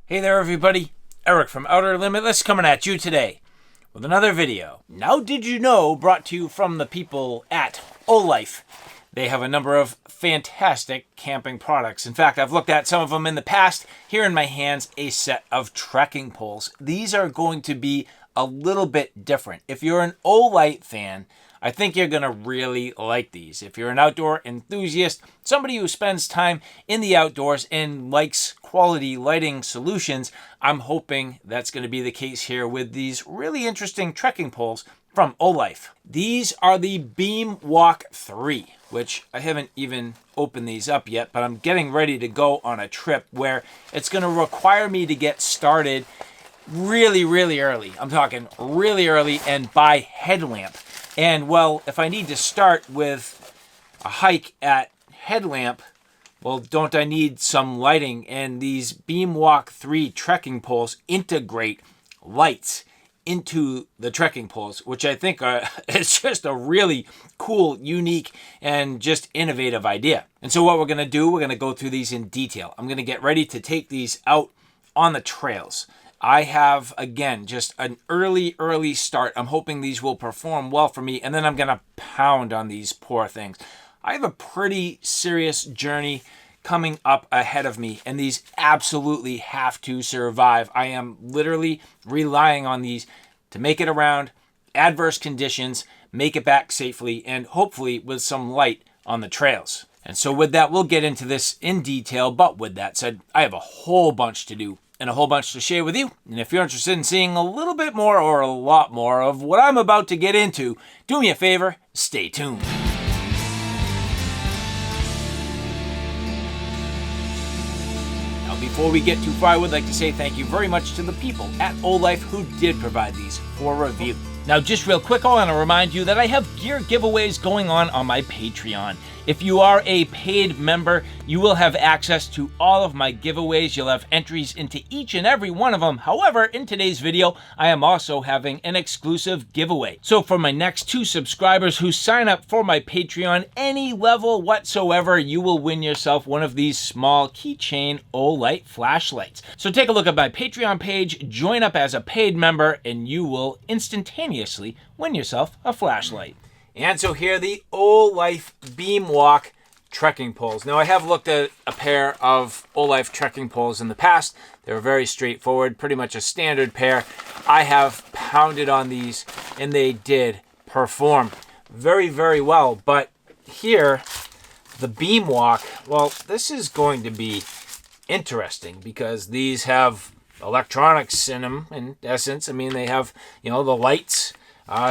Hey there everybody, Eric from Outer Limitless coming at you today with another video. Now did you know, brought to you from the people at Olife. They have a number of fantastic camping products. In fact, I've looked at some of them in the past. Here in my hands, a set of trekking poles. These are going to be a little bit different. If you're an Olife fan, I think you're going to really like these. If you're an outdoor enthusiast, somebody who spends time in the outdoors and likes quality lighting solutions, I'm hoping that's going to be the case here with these really interesting trekking poles from Olife. These are the Beamwalk 3, which I haven't even opened these up yet, but I'm getting ready to go on a trip where it's going to require me to get started really early. I'm talking really early and by headlamp. And well, if I need to start with a hike at headlamp, well, don't I need some lighting? And these Beamwalk 3 trekking poles integrate lights into the trekking poles, which I think is just a really cool, unique, and just innovative idea. And so what we're going to do, we're going to go through these in detail. I'm going to get ready to take these out on the trails. I have, again, just an early start. I'm hoping these will perform well for me, and then I'm going to pound on these poor things. I have a pretty serious journey coming up ahead of me, and these absolutely have to survive. I am literally relying on these to make it around adverse conditions, make it back safely, and hopefully with some light on the trails. And so with that, we'll get into this in detail, but with that said, I have a whole bunch to do and a whole bunch to share with you. And if you're interested in seeing a little bit more or a lot more of what I'm about to get into, do me a favor, stay tuned. Now, before we get too far, I would like to say thank you very much to the people at Olife who did provide these for review. Now, just real quick, I want to remind you that I have gear giveaways going on my Patreon. If you are a paid member, you will have access to all of my giveaways. You'll have entries into each and every one of them. However, in today's video, I am also having an exclusive giveaway. So for my next 2 subscribers who sign up for my Patreon, any level whatsoever, you will win yourself one of these small keychain Olife flashlights. So take a look at my Patreon page, join up as a paid member, and you will instantaneously win yourself a flashlight. And so here are the Olife Beamwalk trekking poles. Now I have looked at a pair of Olife trekking poles in the past. They were very straightforward, pretty much a standard pair. I have pounded on these and they did perform very well. But here, the Beamwalk, well, this is going to be interesting because these have electronics in them in essence. I mean, they have, the lights.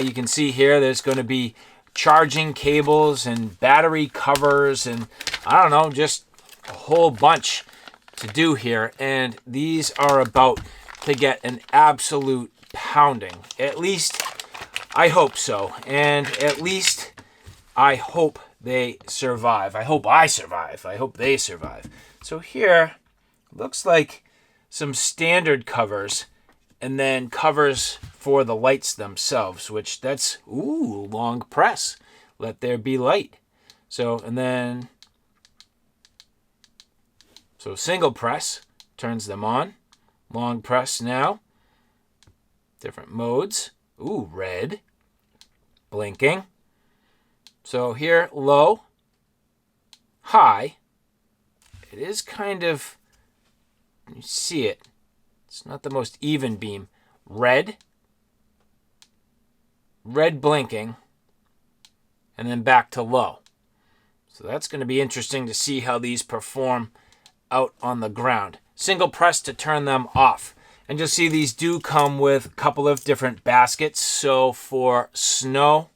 You can see here there's going to be charging cables and battery covers and I don't know, just a whole bunch to do here. And these are about to get an absolute pounding. At least I hope so. And at least I hope they survive. I hope I survive. I hope they survive. So here looks like some standard covers and then covers for the lights themselves, which that's, long press. Let there be light. So single press turns them on. Long press now. Different modes. Red. Blinking. So here, low. High. It is kind of, you see it. It's not the most even beam. Red blinking, and then back to low. So that's going to be interesting to see how these perform out on the ground. Single press to turn them off. And you'll see these do come with a couple of different baskets. So for snow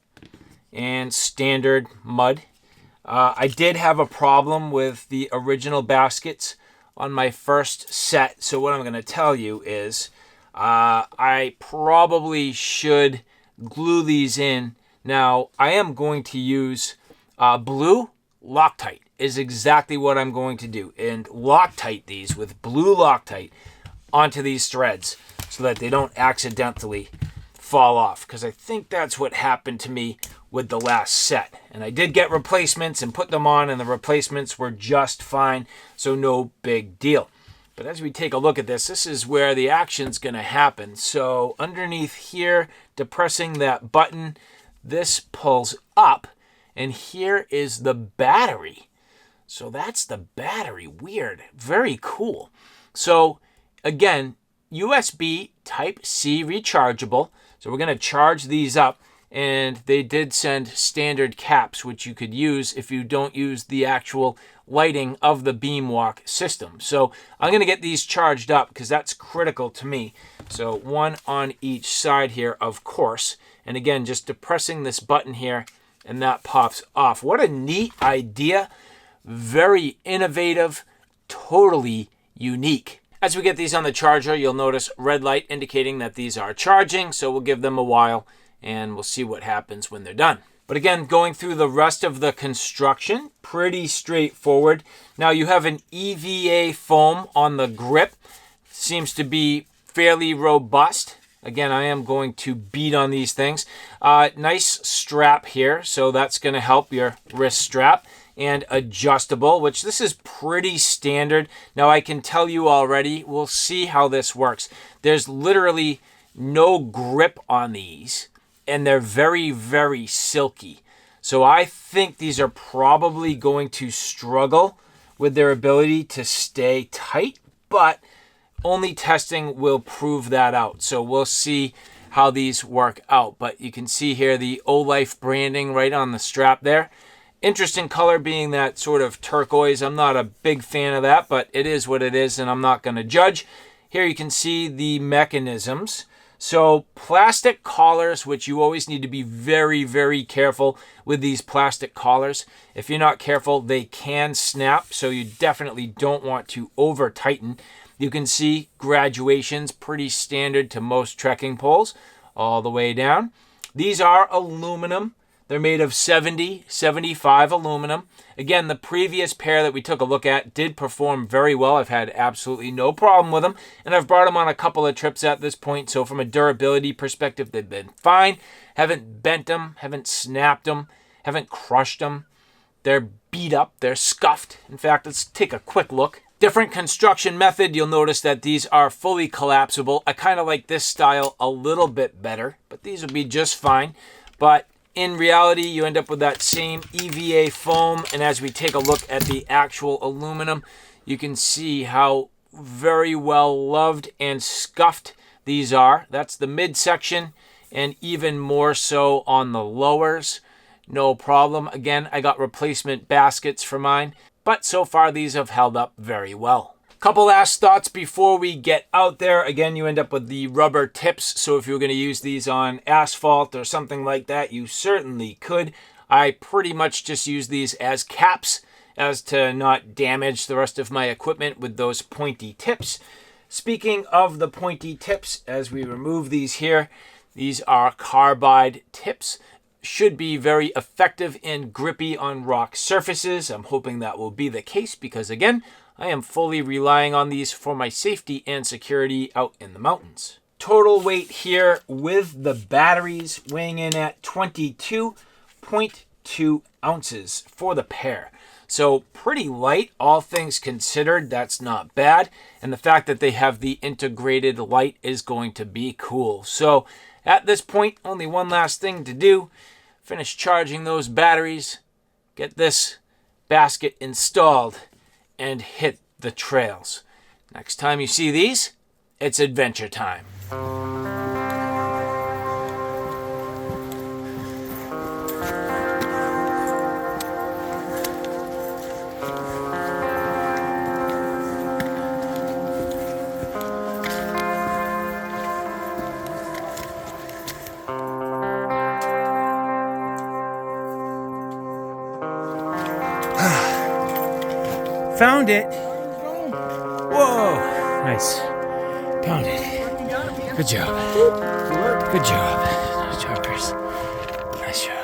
and standard mud. I did have a problem with the original baskets on my first set. So what I'm going to tell you is I probably should glue these in. Now, I am going to use blue Loctite is exactly what I'm going to do. And Loctite these with blue Loctite onto these threads so that they don't accidentally fall off. Because I think that's what happened to me with the last set. And I did get replacements and put them on, and the replacements were just fine, so no big deal. But as we take a look at this, this is where the action's going to happen. So underneath here, depressing that button, this pulls up, and here is the battery. So that's the battery. Weird. Very cool. So again, USB Type-C rechargeable. So we're going to charge these up, and they did send standard caps, which you could use if you don't use the actual lighting of the Beamwalk system. So I'm going to get these charged up because that's critical to me. So one on each side here, of course. And again, just depressing this button here, and that pops off. What a neat idea. Very innovative, totally unique. As we get these on the charger, you'll notice red light indicating that these are charging. So we'll give them a while, and we'll see what happens when they're done. But again, going through the rest of the construction, pretty straightforward. Now you have an EVA foam on the grip. Seems to be fairly robust. Again, I am going to beat on these things. Nice strap here, so that's going to help your wrist strap. And adjustable, which this is pretty standard. Now I can tell you already, we'll see how this works. There's literally no grip on these, and they're very, very silky. So I think these are probably going to struggle with their ability to stay tight, but only testing will prove that out. So we'll see how these work out. But you can see here the Olife branding right on the strap there. Interesting color being that sort of turquoise. I'm not a big fan of that, but it is what it is, and I'm not going to judge. Here you can see the mechanisms. So plastic collars, which you always need to be very, very careful with these plastic collars. If you're not careful, they can snap, so you definitely don't want to over tighten. You can see graduations, pretty standard to most trekking poles, all the way down. These are aluminum. They're made of 70-75 aluminum. Again, the previous pair that we took a look at did perform very well. I've had absolutely no problem with them, and I've brought them on a couple of trips at this point. So from a durability perspective, they've been fine. Haven't bent them, haven't snapped them, haven't crushed them. They're beat up, they're scuffed. In fact, let's take a quick look. Different construction method. You'll notice that these are fully collapsible. I kind of like this style a little bit better, but these will be just fine. But in reality, you end up with that same EVA foam, and as we take a look at the actual aluminum, you can see how very well loved and scuffed these are. That's the midsection, and even more so on the lowers. No problem. Again, I got replacement baskets for mine, but so far these have held up very well. Couple last thoughts before we get out there. Again, you end up with the rubber tips, so if you were going to use these on asphalt or something like that, you certainly could. I pretty much just use these as caps as to not damage the rest of my equipment with those pointy tips. Speaking of the pointy tips, as we remove these here, these are carbide tips. Should be very effective and grippy on rock surfaces. I'm hoping that will be the case because, again, I am fully relying on these for my safety and security out in the mountains. Total weight here with the batteries weighing in at 22.2 ounces for the pair. So pretty light, all things considered. That's not bad. And the fact that they have the integrated light is going to be cool. So at this point, only one last thing to do. Finish charging those batteries, get this basket installed, and hit the trails. Next time you see these, it's adventure time. Found it. Whoa. Nice. Found it. Good job. Good job. Nice job, Chris. Nice job.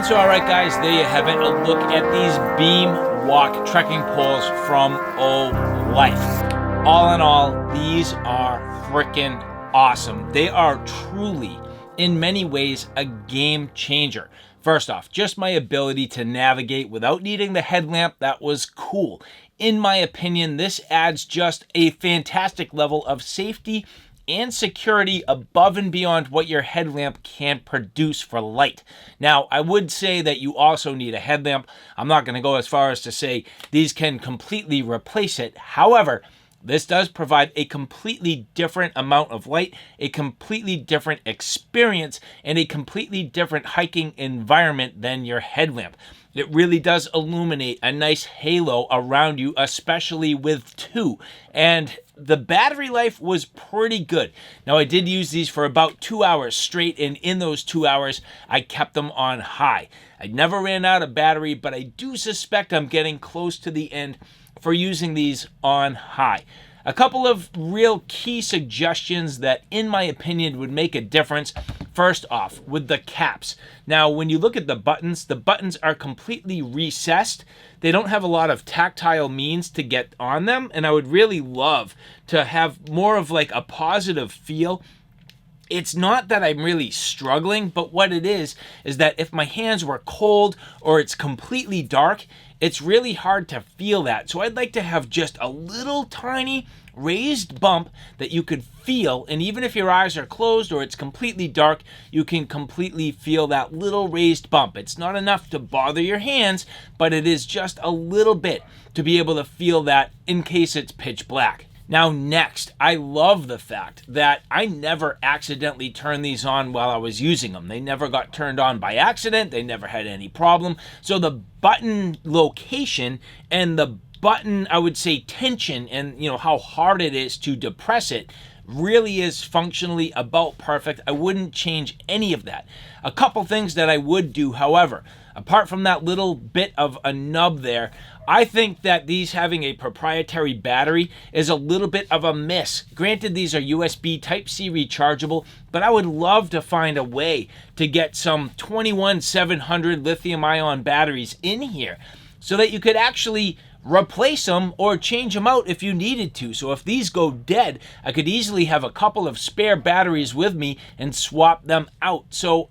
And so, all right, guys, there you have it. A look at these Beamwalk trekking poles from Olife. All in all, these are freaking awesome. They are truly, in many ways, a game changer. First off, just my ability to navigate without needing the headlamp, that was cool. In my opinion, this adds just a fantastic level of safety and security above and beyond what your headlamp can produce for light. Now, I would say that you also need a headlamp. I'm not going to go as far as to say these can completely replace it. However, this does provide a completely different amount of light, a completely different experience, and a completely different hiking environment than your headlamp. It really does illuminate a nice halo around you, especially with two. And the battery life was pretty good. Now, I did use these for about 2 hours straight, and in those 2 hours, I kept them on high. I never ran out of battery, but I do suspect I'm getting close to the end for using these on high. A couple of real key suggestions that, in my opinion, would make a difference. First off, with the caps. Now, when you look at the buttons are completely recessed. They don't have a lot of tactile means to get on them, and I would really love to have more of like a positive feel. It's not that I'm really struggling, but what it is that if my hands were cold or it's completely dark, it's really hard to feel that. So I'd like to have just a little tiny raised bump that you could feel, and even if your eyes are closed or it's completely dark, you can completely feel that little raised bump. It's not enough to bother your hands, but it is just a little bit to be able to feel that in case it's pitch black. Now, next, I love the fact that I never accidentally turned these on while I was using them. They never got turned on by accident. They never had any problem. So the button location and the button, I would say, tension and, how hard it is to depress it really is functionally about perfect. I wouldn't change any of that. A couple things that I would do, however, apart from that little bit of a nub there, I think that these having a proprietary battery is a little bit of a miss. Granted, these are USB Type-C rechargeable, but I would love to find a way to get some 21700 lithium-ion batteries in here so that you could actually replace them or change them out if you needed to. So if these go dead, I could easily have a couple of spare batteries with me and swap them out. So,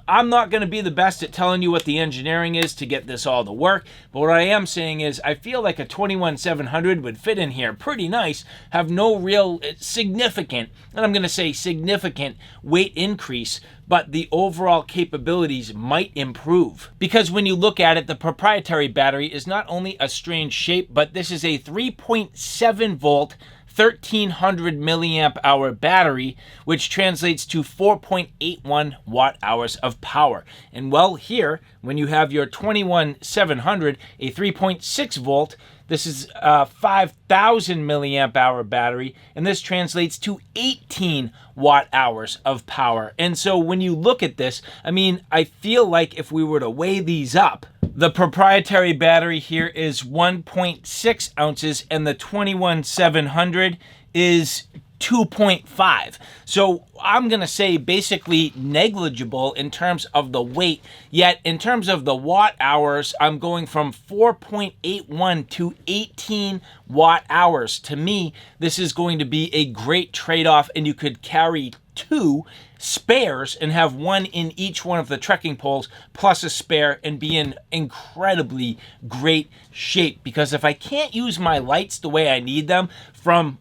I'm not going to be the best at telling you what the engineering is to get this all to work, but what I am saying is I feel like a 21700 would fit in here pretty nice, have no real significant, and I'm going to say significant weight increase, but the overall capabilities might improve. Because when you look at it, the proprietary battery is not only a strange shape, but this is a 3.7 volt 1300 milliamp hour battery, which translates to 4.81 watt hours of power. And well, here, when you have your 21700, a 3.6 volt, this is a 5000 milliamp hour battery, and this translates to 18 watt hours of power. And so when you look at this, I feel like if we were to weigh these up, the proprietary battery here is 1.6 ounces and the 21700 is 2.5. So I'm going to say basically negligible in terms of the weight, yet in terms of the watt hours, I'm going from 4.81 to 18 watt hours. To me, this is going to be a great trade-off, and you could carry two spares and have one in each one of the trekking poles plus a spare and be in incredibly great shape. Because if I can't use my lights the way I need them from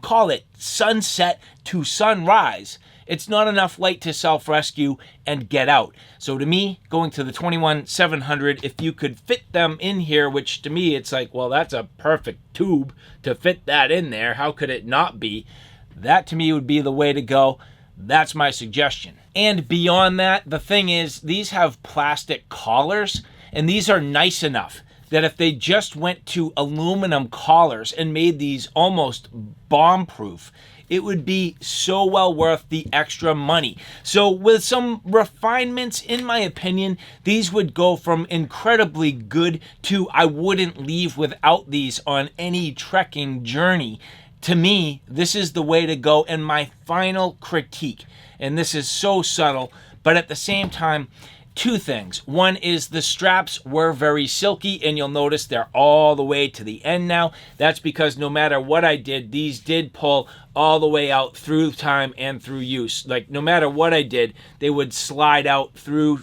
call it sunset to sunrise, it's not enough light to self-rescue and get out. So to me, going to the 21700, if you could fit them in here, which to me it's like, well, that's a perfect tube to fit that in there. How could it not be? That to me would be the way to go. That's my suggestion. And beyond that, the thing is, these have plastic collars, and these are nice enough that if they just went to aluminum collars and made these almost bomb-proof, it would be so well worth the extra money. So with some refinements, in my opinion, these would go from incredibly good to I wouldn't leave without these on any trekking journey. To me, this is the way to go. And my final critique, and this is so subtle, but at the same time, Two things. One is the straps were very silky, and you'll notice they're all the way to the end now. That's because no matter what I did, these did pull all the way out through time and through use. Like, no matter what I did, they would slide out through,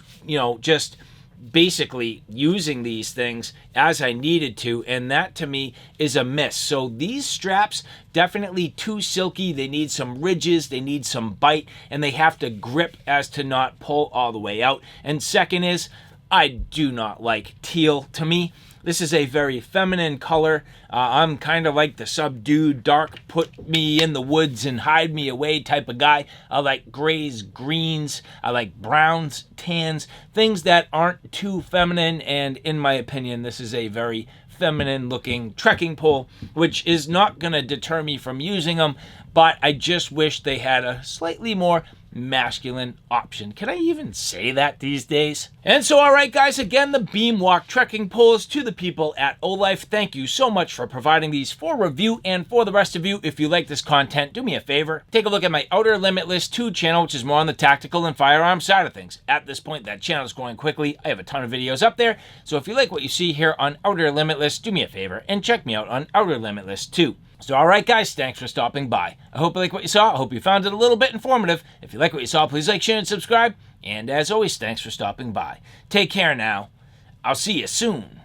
just basically using these things as I needed to, and that to me is a miss. So these straps, definitely too silky. They need some ridges, they need some bite, and they have to grip as to not pull all the way out. And second is, I do not like teal. To me, this is a very feminine color. I'm kind of like the subdued, dark, put me in the woods and hide me away type of guy. I like grays, greens. I like browns, tans, things that aren't too feminine. And in my opinion, this is a very feminine looking trekking pole, which is not going to deter me from using them. But I just wish they had a slightly more masculine option. Can I even say that these days? And so, all right, guys, again, the Beamwalk trekking poles to the people at Olife. Thank you so much for providing these for review. And for the rest of you, if you like this content, do me a favor. Take a look at my Outer Limitless 2 channel, which is more on the tactical and firearm side of things. At this point, that channel is growing quickly. I have a ton of videos up there. So if you like what you see here on Outer Limitless, do me a favor and check me out on Outer Limitless 2. So, all right, guys, thanks for stopping by. I hope you like what you saw. I hope you found it a little bit informative. If you like what you saw, please like, share, and subscribe. And as always, thanks for stopping by. Take care now. I'll see you soon.